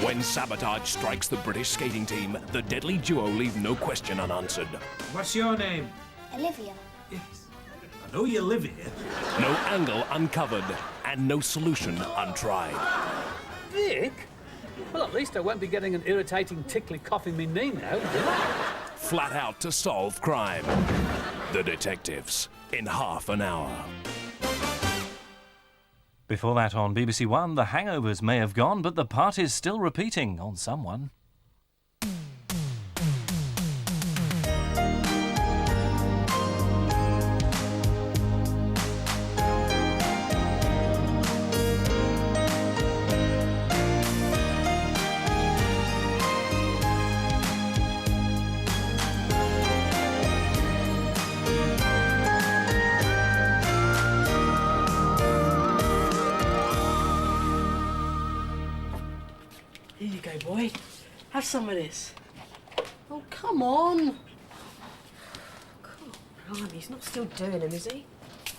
When sabotage strikes the British skating team, the deadly duo leave no question unanswered. What's your name? Olivia. Yes. I know you live here. No angle uncovered, and no solution untried. Vic? Well, at least I won't be getting an irritating, tickly cough in my knee now. Flat out to solve crime. The Detectives, in half an hour. Before that on BBC One, the hangovers may have gone, but the party's still repeating on someone. Here you go, boy. Have some of this. Oh, come on. God, blimey, he's not still doing them, is he?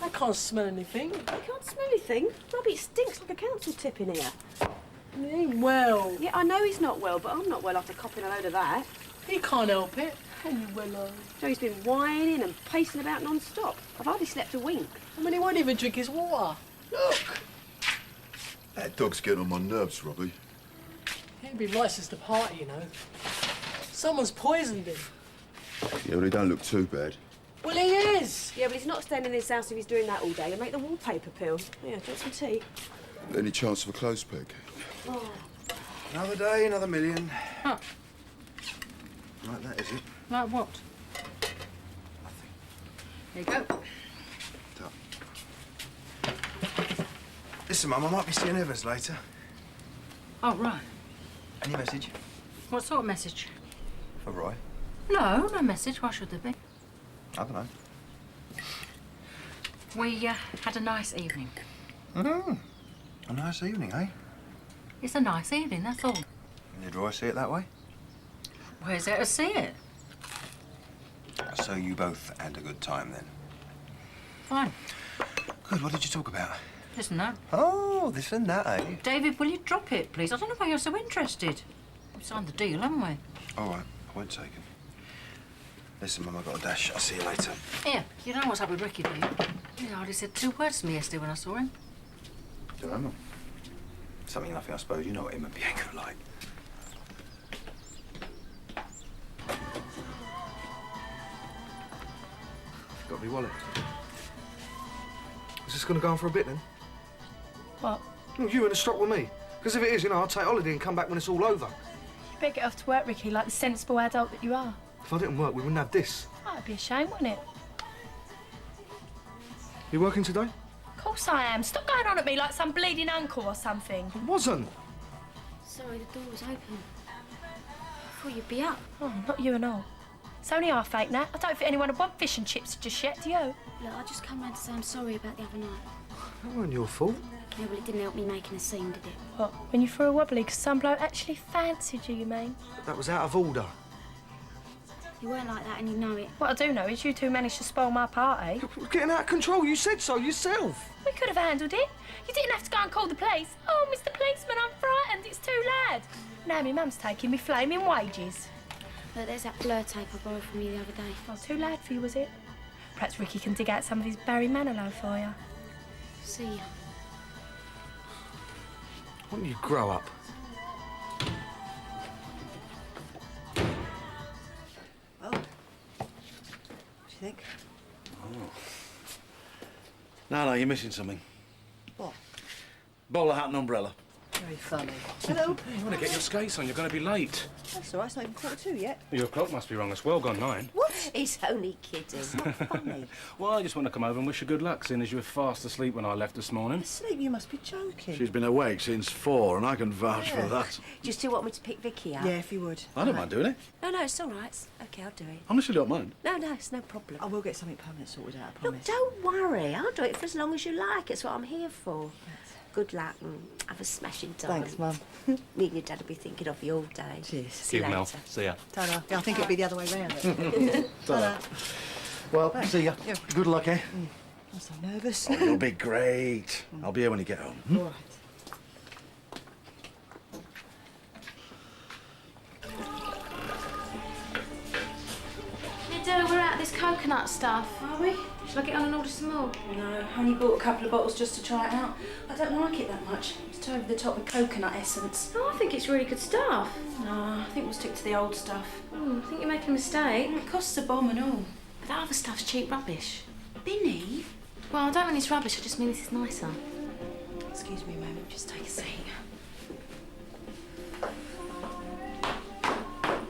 I can't smell anything. You can't smell anything. Robbie, it stinks like a council tip in here. He ain't well. Yeah, I know he's not well, but I'm not well after copping a load of that. He can't help it. And you well, So he's been whining and pacing about non-stop. I've hardly slept a wink. I mean, he won't even drink his water. Look. That dog's getting on my nerves, Robbie. He'd be right since the party, you know. Someone's poisoned him. Yeah, well, they don't look too bad. Well, he is. Yeah, but he's not staying in his house if he's doing that all day. He'll make the wallpaper peel. Yeah, drink some tea. Any chance of a clothes peg? Oh. Another day, another million. Huh. Like that, is it? Like what? Nothing. There you go. Listen, Mum, I might be seeing Evans later. Oh, right. Any message? What sort of message? For Roy? No, no message. Why should there be? I don't know. We had a nice evening. Mm. A nice evening, eh? It's a nice evening, that's all. Did Roy see it that way? Where's there to see it? So you both had a good time, then? Fine. Good, what did you talk about? This and that. Oh, this and that, eh? David, will you drop it, please? I don't know why you're so interested. We've signed the deal, haven't we? All right, point taken. Listen, Mum, I've got a dash. I'll see you later. Here, you know what's up with Ricky, do you? He hardly said 2 words to me yesterday when I saw him. Don't know, Mum. Something nothing, I suppose. You know what him and Bianca are like. Got me wallet. Is this going to go on for a bit, then? What? Well, you in the strop with me. Because if it is, you know, I'll take holiday and come back when it's all over. You better get off to work, Ricky, like the sensible adult that you are. If I didn't work, we wouldn't have this. Oh, it'd be a shame, wouldn't it? You working today? Of course I am. Stop going on at me like some bleeding uncle or something. It wasn't. Sorry, the door was open. I thought you'd be up. Oh, not you and all. It's only half 8 now. I don't think anyone would want fish and chips just yet, do you? Look, I just come round to say I'm sorry about the other night. That wasn't your fault. Yeah, well, it didn't help me making a scene, did it? What, when you threw a wobbly because some bloke actually fancied you, you mean? That was out of order. You weren't like that and you know it. What I do know is you two managed to spoil my party. It was getting out of control. You said so yourself. We could have handled it. You didn't have to go and call the police. Oh, Mr. Policeman, I'm frightened. It's too loud. Now my mum's taking me flaming wages. Look, there's that blur tape I borrowed from you the other day. Oh, too loud for you, was it? Perhaps Ricky can dig out some of his Barry Manilow for you. See ya. Why don't you grow up? Well, what do you think? Oh. No, you're missing something. What? Bowler hat and umbrella. Very funny. Hello. You want to get your skates on, you're going to be late. That's all right, it's not even 1:45 yet. Your clock must be wrong, it's well gone 9. What? He's only kidding. It's not funny. Well, I just want to come over and wish you good luck, seeing as you were fast asleep when I left this morning. Asleep? You must be joking. She's been awake since 4, and I can vouch for that. Do you still want me to pick Vicky up? Yeah, if you would. I don't mind doing it. No, no, it's all right. Okay, I'll do it. Honestly, don't mind. No, no, it's no problem. I will get something permanent sorted out, I Look, promise. don't worry. I'll do it for as long as you like. It's what I'm here for. Good luck and have a smashing time. Thanks, Mum. Me and your dad will be thinking of you all day. Cheers. See you Mel. later. See ya. Ta-da. Yeah, I think it'd be the other way round. Ta-da. Well, see ya. Yeah. Good luck, eh? I'm so nervous. Oh, you'll be great. I'll be here when you get home. All right. coconut stuff. Are we? Shall I get on and order some more? No, I only bought a couple of bottles just to try it out. I don't like it that much. It's too over the top with coconut essence. Oh, I think it's really good stuff. No, I think we'll stick to the old stuff. I think you're making a mistake. It costs a bomb and all. But that other stuff's cheap rubbish. Binny? Well, I don't mean it's rubbish, I just mean this is nicer. Excuse me a moment, just take a seat.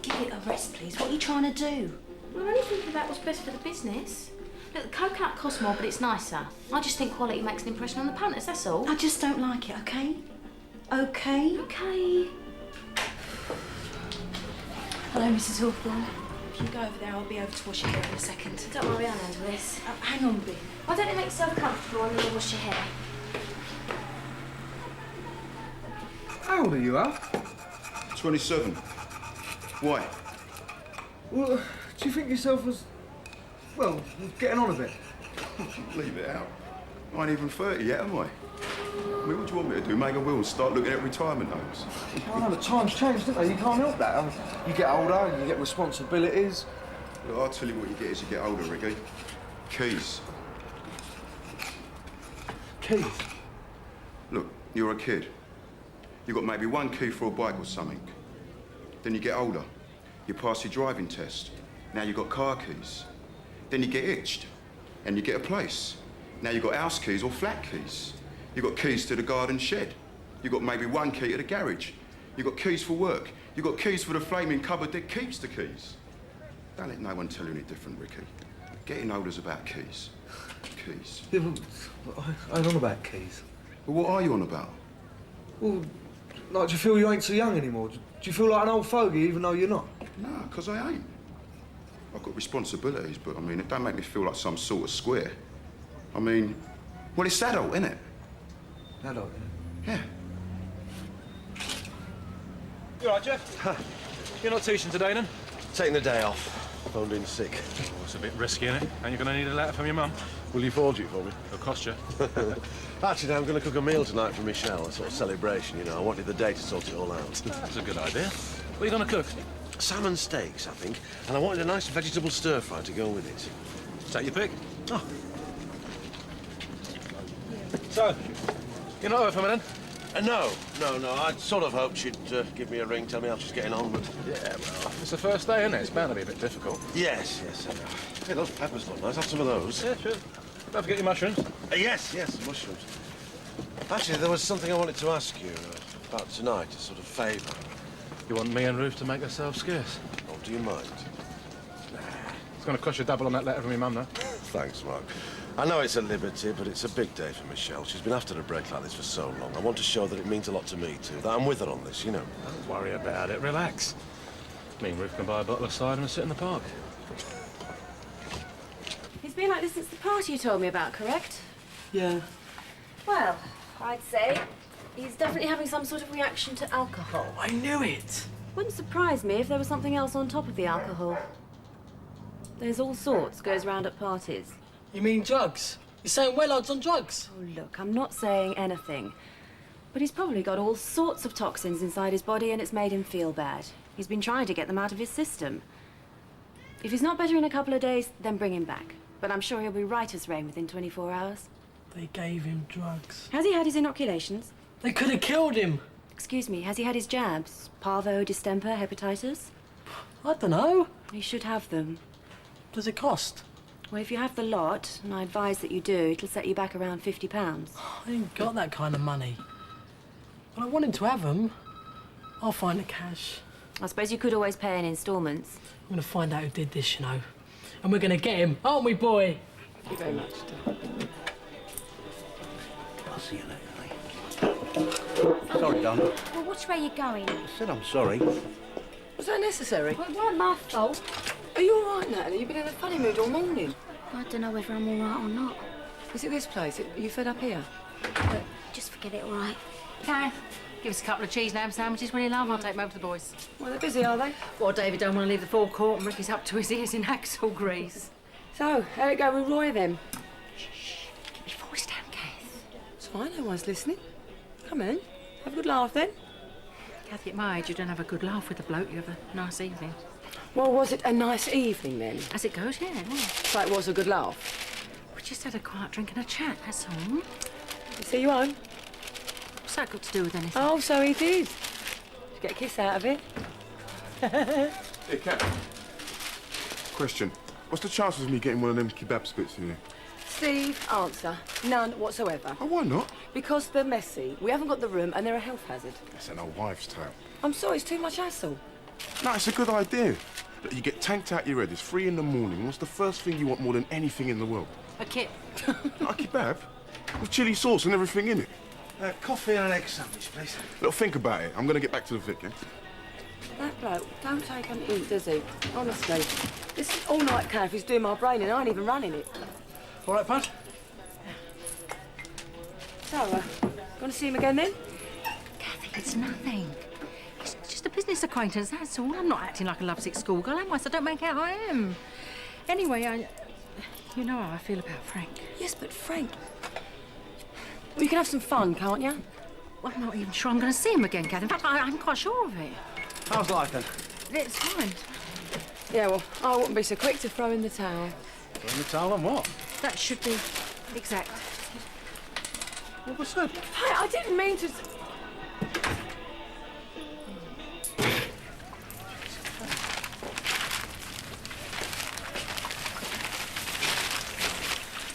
Give it a rest, please. What are you trying to do? Well, I'm only thinking about what's best for the business. Look, the coconut costs more, but it's nicer. I just think quality makes an impression on the punters, that's all. I just don't like it, okay? Okay? Okay. Hello, Mrs. Hawthorne. If you go over there, I'll be over to wash your hair in a second. Don't worry, I'll handle this. Hang on, Bin. Why don't you make yourself comfortable and then wash your hair? How old are you, Al? 27. Why? Well, do you think yourself as... well, getting on a bit? Leave it out. I ain't even 30 yet, am I? I mean, what do you want me to do? Make a will and start looking at retirement homes? I know, the times changed, didn't they? You can't help that. You get older, you get responsibilities. Look, I'll tell you what you get as you get older, Ricky. Keys. Keys? Look, you're a kid. You've got maybe one key for a bike or something. Then you get older. You pass your driving test. Now you've got car keys. Then you get hitched. And you get a place. Now you've got house keys or flat keys. You've got keys to the garden shed. You've got maybe one key to the garage. You've got keys for work. You've got keys for the flaming cupboard that keeps the keys. Don't let no one tell you any different, Ricky. Getting older's about keys. Keys. Yeah, but I don't know about keys. Well, what are you on about? Well, like, do you feel you ain't so young anymore? Do you feel like an old fogey even though you're not? No, because I ain't. I've got responsibilities, but I mean, it don't make me feel like some sort of square. I mean, well, it's adult, isn't it? Adult, yeah. You all right, Jeff? You're not teaching today, then? Taking the day off. Phoned in sick. Oh, it's a bit risky, isn't it? And you're going to need a letter from your mum. Will you forge it for me? It'll cost you. Actually, I'm going to cook a meal tonight for Michelle, a sort of celebration, you know. I wanted the day to sort it all out. That's a good idea. What are you going to cook? Salmon steaks, I think. And I wanted a nice vegetable stir-fry to go with it. Take your pick. Oh. So, you're not over for me, then? No. I sort of hoped she'd give me a ring, tell me how she's getting on, but... Yeah, well, it's the first day, isn't it? It's bound to be a bit difficult. Yes. Hey, those peppers look nice. Have some of those. Yeah, sure. Don't forget your mushrooms. Yes, mushrooms. Actually, there was something I wanted to ask you about tonight, a sort of favour. You want me and Ruth to make ourselves scarce? Oh, do you mind? It's going to cost you double on that letter from your mum, though. Thanks, Mark. I know it's a liberty, but it's a big day for Michelle. She's been after a break like this for so long. I want to show that it means a lot to me, too, that I'm with her on this, you know. Don't worry about it. Relax. Me and Ruth can buy a bottle of cider and sit in the park. It's been like this since the party you told me about, correct? Yeah. Well, I'd say he's definitely having some sort of reaction to alcohol. I knew it. Wouldn't surprise me if there was something else on top of the alcohol. There's all sorts goes round at parties. You mean drugs? You're saying Wellard's on drugs? Oh, look, I'm not saying anything. But he's probably got all sorts of toxins inside his body and it's made him feel bad. He's been trying to get them out of his system. If he's not better in a couple of days, then bring him back. But I'm sure he'll be right as rain within 24 hours. They gave him drugs. Has he had his inoculations? They could have killed him. Excuse me, has he had his jabs? Parvo, distemper, hepatitis? I don't know. He should have them. Does it cost? Well, if you have the lot, and I advise that you do, it'll set you back around £50. I ain't got that kind of money. But I want him to have them. I'll find the cash. I suppose you could always pay in instalments. I'm going to find out who did this, you know. And we're going to get him, aren't we, boy? Thank you very much. I'll see you later, mate. Sorry, Don. Well, which way are you going? I said I'm sorry. Was that necessary? Well, it weren't my fault. Are you all right, Natalie? You've been in a funny mood all morning. I don't know whether I'm all right or not. Is it this place? Are you fed up here? Just forget it, all right? Gareth, give us a couple of cheese and ham sandwiches when you love. I'll take them over to the boys. Well, they're busy, are they? Well, David don't want to leave the forecourt and Ricky's up to his ears in axle grease. So, how'd it go with Roy, then? Shh. Keep your voice down, Gareth. It's fine, no one's listening. Come in. Have a good laugh, then. Kathy, at my age, you don't have a good laugh with a bloke, you have a nice evening. Well, was it a nice evening then? As it goes, yeah, it was. So it was a good laugh? We just had a quiet drink and a chat, that's all. See you home? What's that got to do with anything? Oh, so he did. Did you get a kiss out of it? Hey, Kat. Question. What's the chances of me getting one of them kebab spits in here? Steve, answer. None whatsoever. Oh, why not? Because they're messy. We haven't got the room and they're a health hazard. That's an old wives' tale. I'm sorry, it's too much hassle. No, it's a good idea. Look, you get tanked out your head, it's 3 in the morning. What's the first thing you want more than anything in the world? A kip. A kebab? With chilli sauce and everything in it. Coffee and an egg sandwich, please. Look, think about it. I'm going to get back to the Vic, yeah? That bloke don't take an hint, does he? Honestly. This all-night caffe's doing my brain and I ain't even running it. All right, Pud? So, want to see him again then? Kathy, it's nothing. It's just a business acquaintance, that's all. I'm not acting like a lovesick schoolgirl, am I? So don't make out I am. Anyway, you know how I feel about Frank. Yes, but Frank... Well, you can have some fun, can't you? Well, I'm not even sure I'm going to see him again, Kathy. In fact, I'm quite sure of it. How's life then? It's fine. Yeah, well, I wouldn't be so quick to throw in the towel. Throw in the towel on what? That should be exact. What was that? Hey, I didn't mean to...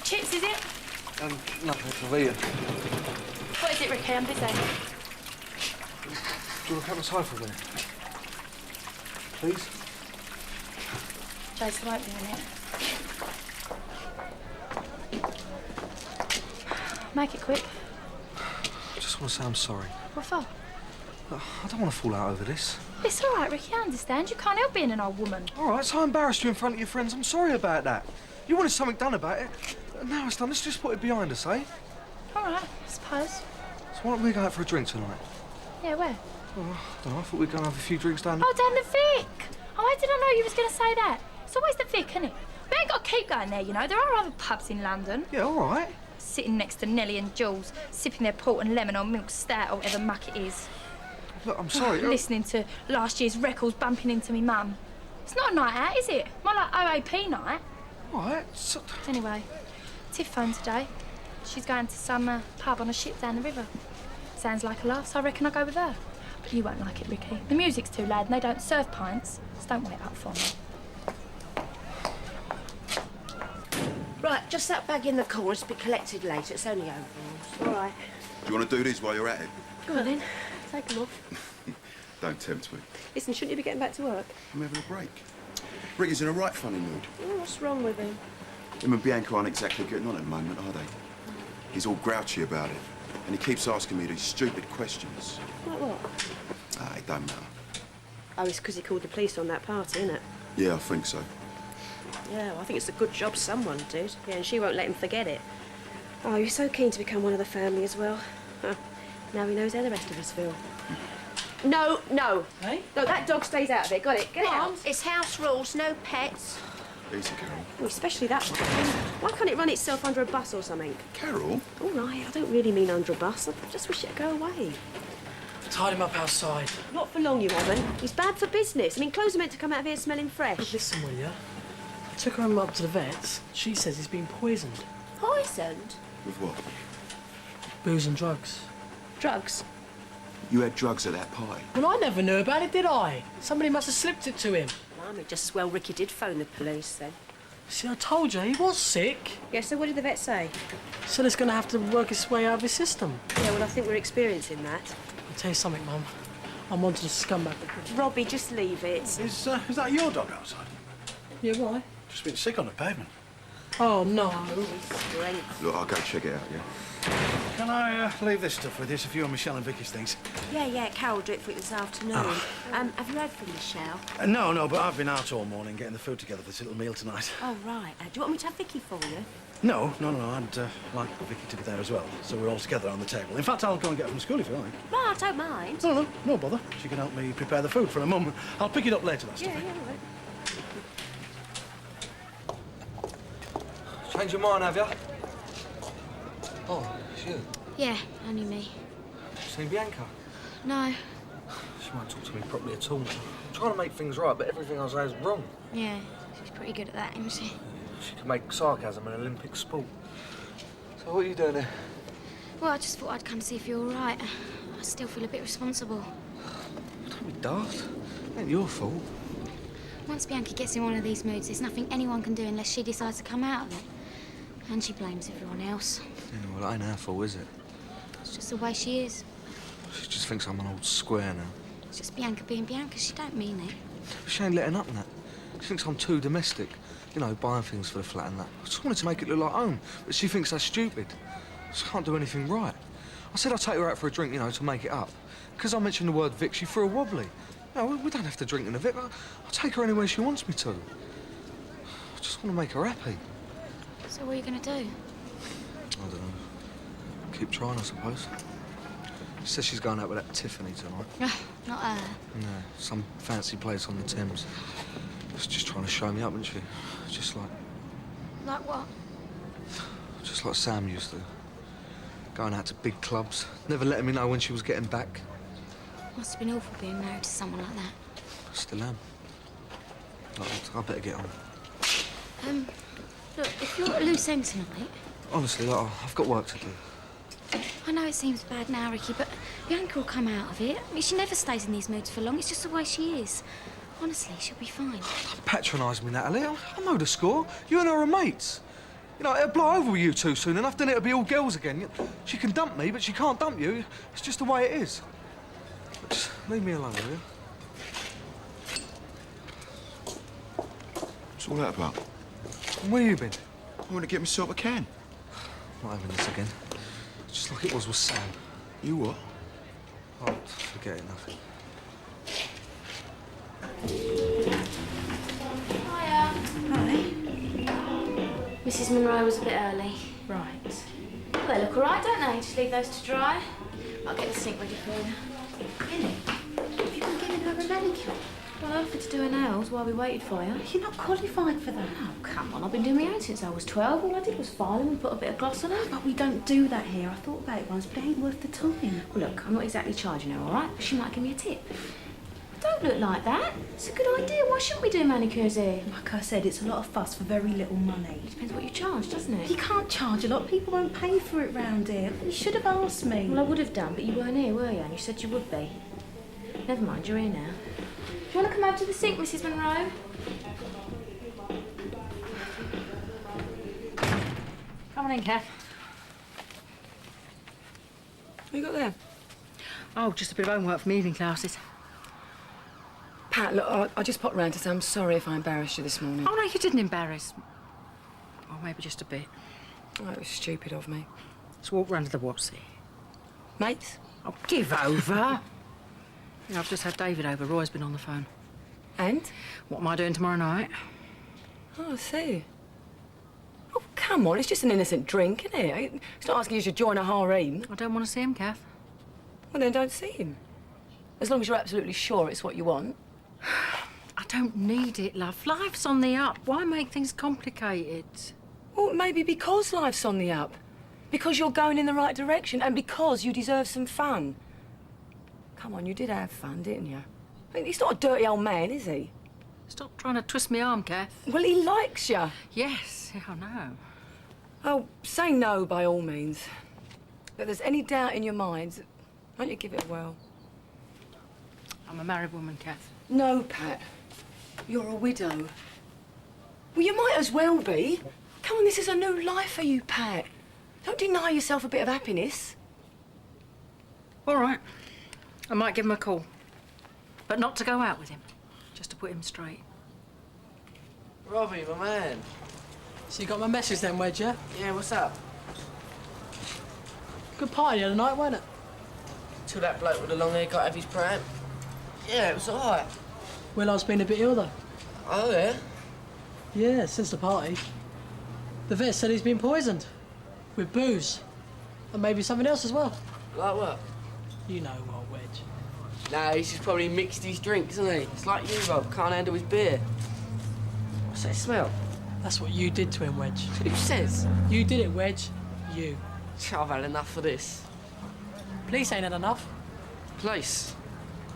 Chips, is it? Nothing for Via. What is it, Ricky? I'm busy. Do you want to come aside for a minute? Please? Jason won't be in it. Make it quick. I just want to say I'm sorry. What for? I don't want to fall out over this. It's all right, Ricky. I understand. You can't help being an old woman. All right, so I embarrassed you in front of your friends. I'm sorry about that. You wanted something done about it. Now it's done. Let's just put it behind us, eh? All right, I suppose. So why don't we go out for a drink tonight? Yeah, where? Oh, I don't know. I thought we'd go and have a few drinks down Oh, down the Vic. Oh, I didn't know you was going to say that. It's always the Vic, isn't it? We ain't got to keep going there, you know. There are other pubs in London. Yeah, all right. Sitting next to Nellie and Jules, sipping their port and lemon or milk stout or whatever muck it is. Look, I'm sorry. Listening to last year's records bumping into me mum. It's not a night out, is it? More like OAP night. All right. So... Anyway, Tiff phoned today. She's going to some pub on a ship down the river. Sounds like a laugh, so I reckon I'll go with her. But you won't like it, Ricky. The music's too loud and they don't serve pints. So don't wait up for me. Right, just that bag in the corner to be collected later. It's only overalls. All right. Do you want to do these while you're at it? Go on then. Take them off. Don't tempt me. Listen, shouldn't you be getting back to work? I'm having a break. Ricky's in a right funny mood. Oh, what's wrong with him? Him and Bianca aren't exactly getting on at the moment, are they? He's all grouchy about it, and he keeps asking me these stupid questions. Like what? Ah, it don't matter. Oh, it's because he called the police on that party, isn't it? Yeah, I think so. Yeah, well, I think it's a good job someone did. Yeah, and she won't let him forget it. Oh, you're so keen to become one of the family as well. Huh. Now he knows how the rest of us feel. No, no. Hey? No, that dog stays out of it. Got it? Get it out. It's house rules, no pets. Easy, Carol. Oh, especially that one. Why can't it run itself under a bus or something? Carol? All right, I don't really mean under a bus. I just wish it'd go away. Tied him up outside. Not for long, you haven't. He's bad for business. I mean, clothes are meant to come out of here smelling fresh. Listen, will ya? I took him up to the vet's. She says he's been poisoned. Poisoned? With what? Booze and drugs. Drugs? You had drugs at that party? Well, I never knew about it, did I? Somebody must have slipped it to him. Blimey, just as well Ricky did phone the police then. See, I told you, he was sick. Yeah, so what did the vet say? Said it's going to have to work its way out of his system. Yeah, well, I think we're experiencing that. I'll tell you something, Mum. I'm onto the scumbag. Robbie, just leave it. Is that your dog outside? Yeah, why? Just been sick on the pavement. Oh, no. Look, I'll go check it out, yeah? Can I leave this stuff with you? It's a few of Michelle and Vicky's things. Yeah, Carol will do it for you this afternoon. Have you heard from Michelle? No, but I've been out all morning getting the food together for this little meal tonight. Oh, right. Do you want me to have Vicky for you? No, I'd like Vicky to be there as well, so we're all together on the table. In fact, I'll go and get her from school if you like. No, I don't mind. No bother. She can help me prepare the food for her mum. I'll pick it up later, that stuff. Yeah, all right. Change your mind, have you? Oh, it's you. Yeah, only me. Seen Bianca? No. She won't talk to me properly at all. I'm trying to make things right, but everything I say is wrong. Yeah, she's pretty good at that, isn't she? She can make sarcasm an Olympic sport. So what are you doing here? Well, I just thought I'd come see if you're all right. I still feel a bit responsible. Don't be daft. It ain't your fault. Once Bianca gets in one of these moods, there's nothing anyone can do unless she decides to come out of it. And she blames everyone else. Yeah, well, it ain't her fault, is it? It's just the way she is. She just thinks I'm an old square now. It's just Bianca being Bianca. She don't mean it. She ain't letting up on that. She thinks I'm too domestic. You know, buying things for the flat and that. I just wanted to make it look like home, but she thinks that's stupid. She can't do anything right. I said I'd take her out for a drink, you know, to make it up. Because I mentioned the word Vic, she threw a wobbly. You know, we don't have to drink in the Vic. I'll take her anywhere she wants me to. I just want to make her happy. So what are you going to do? I don't know. Keep trying, I suppose. She says she's going out with that Tiffany tonight. Not her. No, some fancy place on the Thames. She's just trying to show me up, isn't she? Just like... Like what? Just like Sam used to. Going out to big clubs, never letting me know when she was getting back. Must have been awful being married to someone like that. Still am. I better get on. Look, if you're at a loose end tonight... Honestly, like, I've got work to do. I know it seems bad now, Ricky, but Bianca will come out of it. I mean, she never stays in these moods for long. It's just the way she is. Honestly, she'll be fine. Don't patronise me, Natalie. I know the score. You and her are mates. You know, it'll blow over with you two soon enough, then it'll be all girls again. She can dump me, but she can't dump you. It's just the way it is. Just leave me alone, will you? What's all that about? And where you been? I want to get myself a can. Not having this again. Just like it was with Sam. You what? Oh, forget it, nothing. Hiya. Hi. Mrs. Monroe was a bit early. Right. Well, they look all right, don't they? Just leave those to dry. I'll get the sink ready for you. Really? Have you been giving her a manicure? Well, I offered to do her nails while we waited for you. You're not qualified for that. Oh, come on. I've been doing my own since I was 12. All I did was file them and put a bit of gloss on them. But we don't do that here. I thought about it once, but it ain't worth the time. Well, look, I'm not exactly charging her, all right? But she might give me a tip. Don't look like that. It's a good idea. Why shouldn't we do manicures here? Like I said, it's a lot of fuss for very little money. It depends what you charge, doesn't it? You can't charge a lot. People won't pay for it round here. You should have asked me. Well, I would have done, but you weren't here, were you? And you said you would be. Never mind, you're here now. Do you want to come over to the sink, Mrs. Monroe? Come on in, Kath. What you got there? Oh, just a bit of homework from evening classes. Pat, look, I just popped round to say I'm sorry if I embarrassed you this morning. Oh, no, you didn't embarrass. Or maybe just a bit. Oh, it was stupid of me. Let's walk round to the what's there. Mates? Oh, give over. Yeah, I've just had David over. Roy's been on the phone. And? What am I doing tomorrow night? Oh, I see. Oh, come on, it's just an innocent drink, isn't it? It's not asking you to join a harem. I don't want to see him, Kath. Well, then don't see him. As long as you're absolutely sure it's what you want. I don't need it, love. Life's on the up. Why make things complicated? Well, maybe because life's on the up. Because you're going in the right direction and because you deserve some fun. Come on, you did have fun, didn't you? I mean, he's not a dirty old man, is he? Stop trying to twist my arm, Kath. Well, he likes you. Yes, I know. Oh, say no by all means. But if there's any doubt in your mind, won't you give it a whirl? I'm a married woman, Kath. No, Pat. You're a widow. Well, you might as well be. Come on, this is a new life for you, Pat. Don't deny yourself a bit of happiness. All right. I might give him a call. But not to go out with him. Just to put him straight. Robbie, my man. So you got my message then, Wedge, yeah? Yeah, what's up? Good party the other night, wasn't it? Till that bloke with the long hair got out of his pram. Yeah, it was all right. Willard's been a bit ill, though. Oh, yeah? Yeah, since the party. The vet said he's been poisoned. With booze. And maybe something else as well. Like what? You know what, Wedge. No, he's just probably mixed his drinks, hasn't he? It's like you, Rob. Can't handle his beer. What's that smell? That's what you did to him, Wedge. Who says? You did it, Wedge. You. I've had enough of this. Police ain't had enough. Police?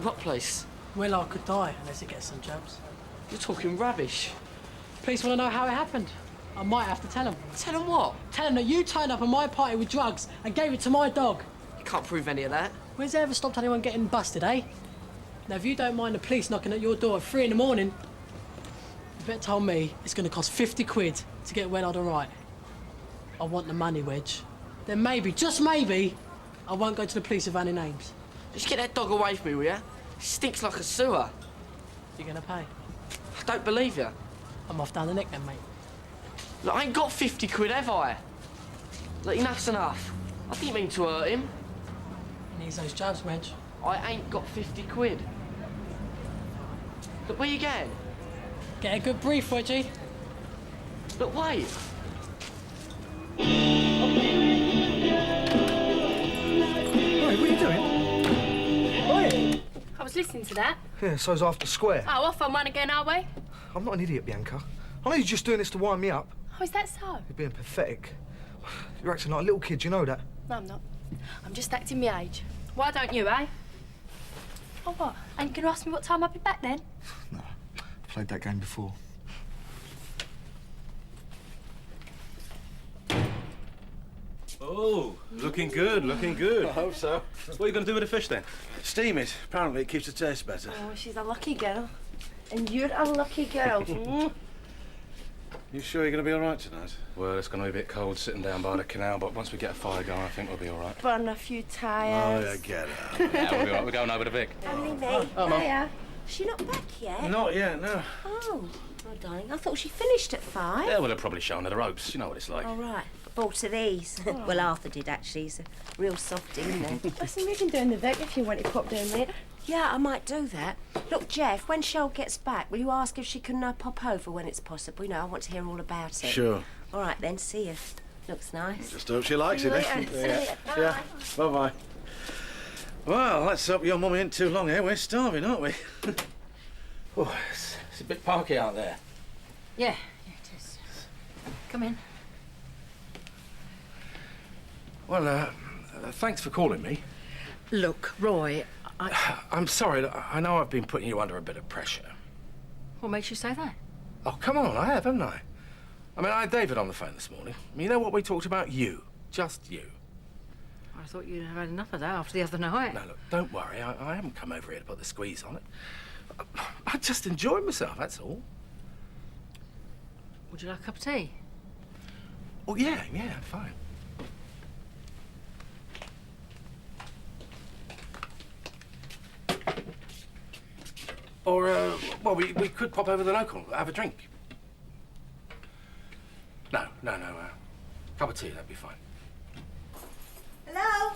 What place? Well, I could die unless he gets some jobs. You're talking rubbish. Police want to know how it happened. I might have to tell them. Tell them what? Tell them that you turned up at my party with drugs and gave it to my dog. You can't prove any of that. Where's ever stopped anyone getting busted, eh? Now, if you don't mind the police knocking at your door at 3 in the morning, you better tell me it's going to cost 50 quid to get Wedge all right. I want the money, Wedge. Then maybe, just maybe, I won't go to the police with any names. Just get that dog away from me, will ya? It stinks like a sewer. You're going to pay? I don't believe you. I'm off down the neck then, mate. Look, I ain't got 50 quid, have I? Look, enough's enough. I didn't mean to hurt him. He needs those jobs, Wedge. I ain't got 50 quid. Look, where you going? Get a good brief, Wedgie. Look, wait. Oi, what are you doing? Oi! I was listening to that. Yeah, so's after square. Oh, off on one again, are we? I'm not an idiot, Bianca. I know you're just doing this to wind me up. Oh, is that so? You're being pathetic. You're acting like a little kid, you know that? No, I'm not. I'm just acting my age. Why don't you, eh? Oh, what? Ain't you going to ask me what time I'll be back then? No, I've played that game before. Oh, looking good, looking good. I hope so. What are you going to do with the fish then? Steam it. Apparently it keeps the taste better. Oh, she's a lucky girl. And you're a lucky girl. You sure you're going to be all right tonight? Well, it's going to be a bit cold sitting down by the canal, but once we get a fire going, I think we'll be all right. Burn a few Oh, tyres. yeah, get out. Yeah, we'll be all right. We're going over to Vic. Only me. Oh, Mum. Hiya. She not back yet? Not yet, no. Oh, darling, I thought she finished at 5. Yeah, well, they're probably showing her the ropes. You know what it's like. All right. Bought her these. Well, Arthur did, actually. He's a real softie, isn't he? Listen, we can do in the Vic if you want to pop down there. Yeah, I might do that. Look, Jeff, when Cheryl gets back, will you ask if she can pop over when it's possible? You know, I want to hear all about it. Sure. All right, then. See you. Looks nice. Just hope she likes See it, you eh? later. See you. Bye. Yeah. Bye-bye. Well, let's hope your mummy ain't too long here. We're starving, aren't we? Oh, it's a bit parky out there. Yeah, it is. Come in. Well, thanks for calling me. Look, Roy, I'm sorry. I know I've been putting you under a bit of pressure. What makes you say that? Oh, come on, I have, haven't I? I mean, I had David on the phone this morning. You know what we talked about? You. Just you. I thought you'd have had enough of that after the other night. No, look, don't worry. I haven't come over here to put the squeeze on it. I just enjoyed myself, that's all. Would you like a cup of tea? Oh, yeah, fine. Or, well, we could pop over the local, have a drink. No. Cup of tea, that'd be fine. Hello?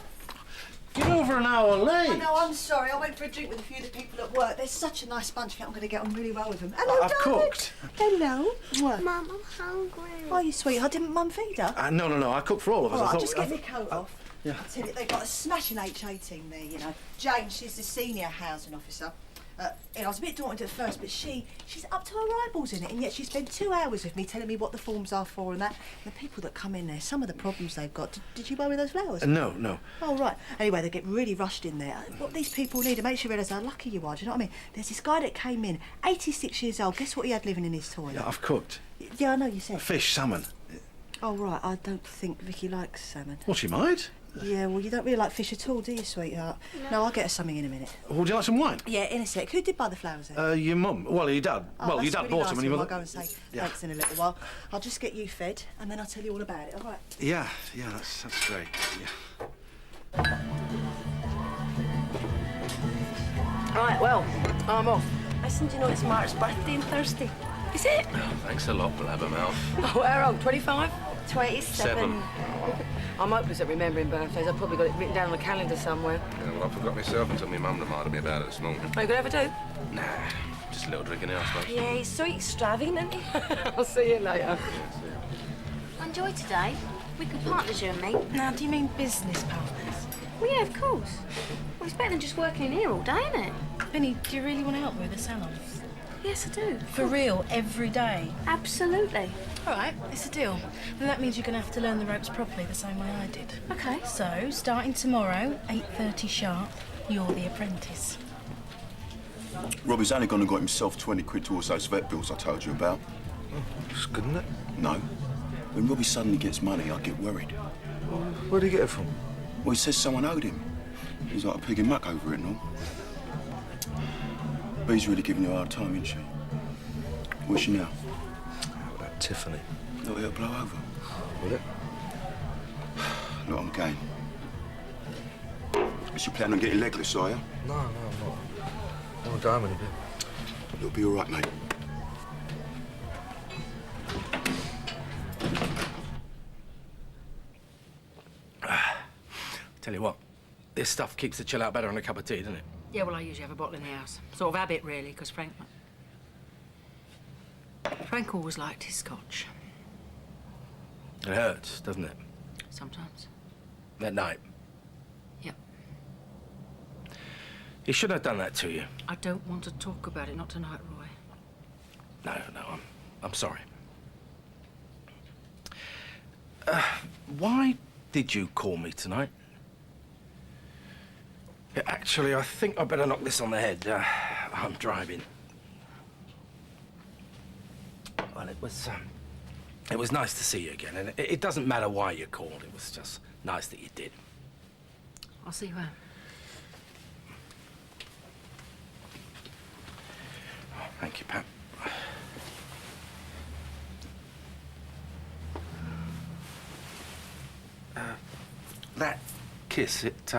You're over an hour late. I know, I'm sorry. I went for a drink with a few of the people at work. They're such a nice bunch. I think I'm going to get on really well with them. Hello, I've darling. cooked. Hello. What? Mum, I'm hungry. Oh, you sweetheart. Didn't Mum feed her? No. I cooked for all of us. All I right, thought. just get my coat off. Yeah. I'll tell you, they've got a smashing HA team there, you know. Jane, she's the senior housing officer. I was a bit daunted at first, but she's up to her eyeballs in it, and yet she spent 2 hours with me telling me what the forms are for and that. And the people that come in there, some of the problems they've got. Did you worry those flowers? No. Oh, right. Anyway, they get really rushed in there. What these people need, it makes you realise how lucky you are, do you know what I mean? There's this guy that came in, 86 years old. Guess what he had living in his toilet? Yeah, I've cooked. Yeah, I know, you said. Fish, salmon. Oh, right. I don't think Vicky likes salmon. Well, she might. Yeah, well, you don't really like fish at all, do you, sweetheart? No, I'll get her something in a minute. Would you like some wine? Yeah, in a sec. Who did buy the flowers then? Your mum. Well, your dad. Oh, well, your that's dad really bought nice them of and your him. mother. I'll go and say Yeah. thanks in a little while. I'll just get you fed, and then I'll tell you all about it, all right? Yeah, that's great. Yeah. Right, well, I'm off. Listen, do you know it's Mark's birthday on Thursday? Is it? Oh, thanks a lot, Blabbermouth. Oh, how old? 25? 27. 7. I'm hopeless at remembering birthdays. I've probably got it written down on the calendar somewhere. Yeah, well, I forgot myself until my mum reminded me about it this morning. Are you going to have a do? Nah, just a little drink in there, I suppose. Yeah, he's so extravagant, isn't he? I'll see you later. Enjoy today. We could partners, you and me. Now, do you mean business partners? Well, yeah, of course. Well, it's better than just working in here all day, isn't it? Vinny, do you really want to help me with the salon? Yes, I do. For real, every day? Absolutely. All right, it's a deal. Then that means you're going to have to learn the ropes properly the same way I did. Okay. So, starting tomorrow, 8:30 sharp, you're the apprentice. Robbie's only gone and got himself 20 quid towards those vet bills I told you about. Oh, that's good, isn't it? No. When Robbie suddenly gets money, I get worried. Well, where'd he get it from? Well, he says someone owed him. He's like a pig in muck over it and all. Bee's really giving you a hard time, isn't she? Where's she now? That Tiffany. Look, it'll blow over. Will it? Look, I'm game. Is you planning on getting legless, are you? No, I'm not. I want to go home in a bit. You'll be all right, mate. Tell you what, this stuff keeps the chill out better on a cup of tea, doesn't it? Yeah, well, I usually have a bottle in the house. Sort of habit, really, because Frank always liked his scotch. It hurts, doesn't it? Sometimes. At night. Yep. He shouldn't have done that to you. I don't want to talk about it, not tonight, Roy. No, I'm sorry. Why did you call me tonight? Yeah, actually, I think I better knock this on the head. I'm driving. Well, it was nice to see you again, and it doesn't matter why you called. It was just nice that you did. I'll see you home. Oh, thank you, Pat. That kiss, it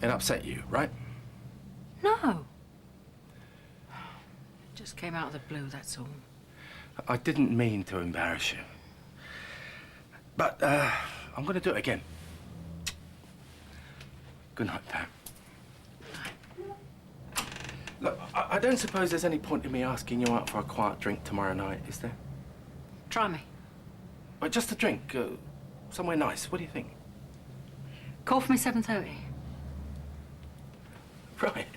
upset you, right? No. Just came out of the blue, that's all. I didn't mean to embarrass you. But, I'm gonna do it again. Good night, Pat. Look, I don't suppose there's any point in me asking you out for a quiet drink tomorrow night, is there? Try me. Well, just a drink, somewhere nice. What do you think? Call for me 7:30. Right.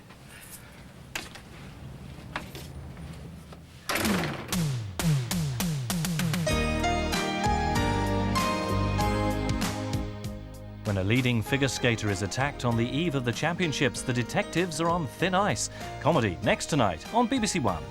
When a leading figure skater is attacked on the eve of the championships, the detectives are on thin ice. Comedy next tonight on BBC One.